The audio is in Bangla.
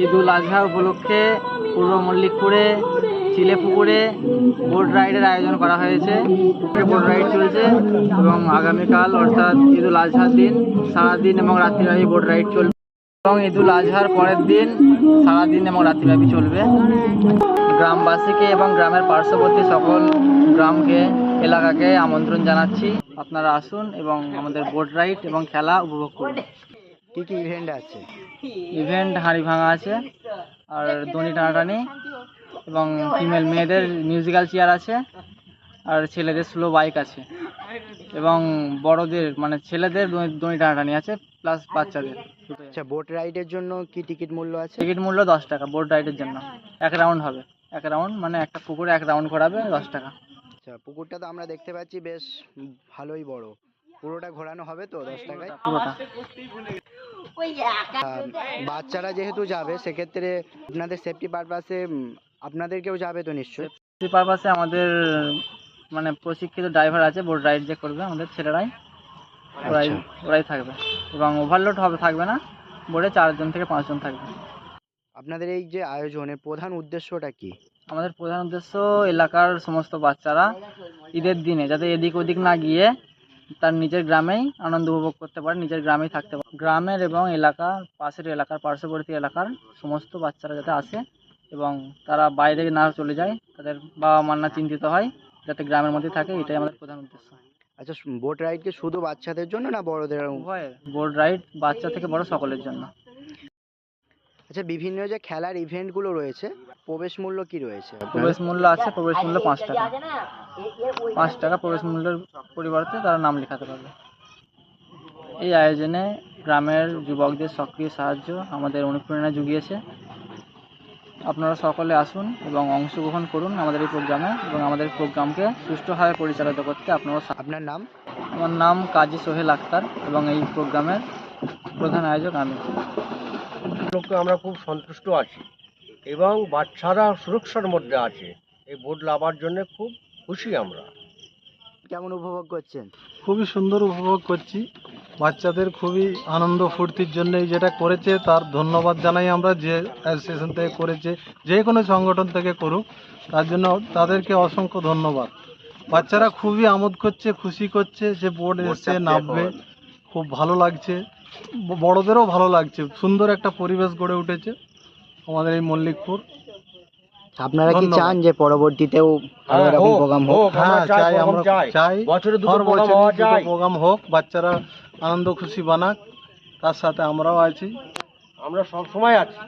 ঈদ উল আজহা উপলক্ষে পূর্ব মল্লিকপুরে চিলেপুকুরে বোট রাইডের আয়োজন করা হয়েছে। বোট রাইড চলছে এবং আগামীকাল অর্থাৎ ঈদ উল আজহার দিন সারাদিন এবং রাত্রিব্যাপী বোট রাইড চলবে এবং ঈদ উল আজহার পরের দিন সারাদিন এবং রাত্রিব্যাপী চলবে। গ্রামবাসীকে এবং গ্রামের পার্শ্ববর্তী সকল গ্রামকে এলাকাকে আমন্ত্রণ জানাচ্ছি, আপনারা আসুন এবং আমাদের বোট রাইড এবং খেলা উপভোগ করুন। কি কি ইভেন্ট আছে? ইভেন্ট হাঁড়ি ভাঙা আছে, আর দড়ি টানাটানি, এবং ফিমেল মেয়েদের মিউজিক্যাল চেয়ার আছে, আর ছেলেদের স্লো বাইক আছে, এবং বড়দের মানে ছেলেদের দড়ি টানাটানি আছে, প্লাস বাচ্চাদের। আচ্ছা, বোট রাইডের জন্য কি টিকিট মূল্য আছে? টিকিট মূল্য 10 টাকা বোট রাইডের জন্য। এক রাউন্ড হবে, এক রাউন্ড মানে একটা পুকুরে এক রাউন্ড করাবে 10 টাকা। আচ্ছা, পুকুরটা তো আমরা দেখতে পাচ্ছি বেশ ভালোই বড়, পুরোটা ঘোরানো হবে তো 10 টাকায়? পুরোটা। বাচ্চারা যেহেতু যাবে সেক্ষেত্রে আপনাদের সেফটি পারপাসে আপনাদেরকেও যাবে তো নিশ্চয়ই? সেই পারপাসে আমাদের মানে প্রশিক্ষিত ড্রাইভার আছে, বোট রাইড যে করবে আমাদের ছেলেরাই, ওরাই থাকবে, এবং ওভারলোড থাকবে না, বোটে 4 জন থেকে 5 জন থাকবে। আপনাদের এই যে আয়োজনের প্রধান উদ্দেশ্যটা কি? আমাদের প্রধান উদ্দেশ্য এলাকার সমস্ত বাচ্চারা ঈদের দিনে যাতে এদিক ওদিক না গিয়ে তার নিজের গ্রামেই আনন্দ উপভোগ করতে পারে, নিজের গ্রামেই থাকতে পারে। গ্রামের এবং এলাকার পার্শ্ববর্তী এলাকার সমস্ত বাচ্চারা যাতে আসে এবং তারা বাইরে না চলে যায়, তাদের বাবা মার না চিন্তিত হয়, যাতে গ্রামের মধ্যে থাকে, এটাই আমাদের প্রধান উদ্দেশ্য। আচ্ছা, বোট রাইড কি শুধু বাচ্চাদের জন্য না বড়দের? উভয়ের, বোট রাইড বাচ্চা থেকে বড় সকলের জন্য। আচ্ছা, বিভিন্ন যে খেলার ইভেন্টগুলো রয়েছে প্রবেশ মূল্য কি রয়েছে? প্রবেশ মূল্য আছে, প্রবেশ মূল্য 5 টাকা। 5 টাকা প্রবেশ মূল্যের পরিবর্তে তারা নাম লেখাতে পারবে। এই আয়োজনে গ্রামের যুবকদের সক্রিয় সাহায্য আমাদের অনুপ্রেরণা জুগিয়েছে। আপনারা সকলে আসুন এবং অংশগ্রহণ করুন আমাদের এই প্রোগ্রামে, এবং আমাদের প্রোগ্রামকে সুষ্ঠুভাবে পরিচালিত করতে আপনারা। আপনার নাম? আমার নাম কাজী সোহেল আক্তার এবং এই প্রোগ্রামের প্রধান আয়োজক আমি। লোককে আমরা খুব সন্তুষ্ট আছি এবং বাচ্চারা সুরক্ষার মধ্যে আছে। এই বোট লাভার জন্য খুব খুশি আমরা। কেমন উপভোগ করছেন? খুবই সুন্দর উপভোগ করছি। বাচ্চাদের খুবই আনন্দ ফুর্তির জন্য যেটা করেছে তার ধন্যবাদ জানাই আমরা, যে অ্যাসোসিয়েশন থেকে করেছে, যে কোনো সংগঠন থেকে করুক, তার জন্য তাদেরকে অসংখ্য ধন্যবাদ। বাচ্চারা খুবই আমোদ করছে, খুশি করছে যে বোট এসে নামবে, খুব ভালো লাগছে, বড়দেরও ভালো লাগছে। সুন্দর একটা পরিবেশ গড়ে উঠেছে আমাদের এই মল্লিকপুর। আপনারা কি চান যে পরবর্তীতেও আরো এরকম প্রোগ্রাম হোক? হ্যাঁ, চাই, আমরা চাই বছরে দুটো হর প্রোগ্রাম বছর হওয়া দুটো যায়। প্রোগ্রাম হোক, বাচ্চারা আনন্দ খুশি বানাক, তার সাথে আমরাও আছি। আমরা সব সময় আছি।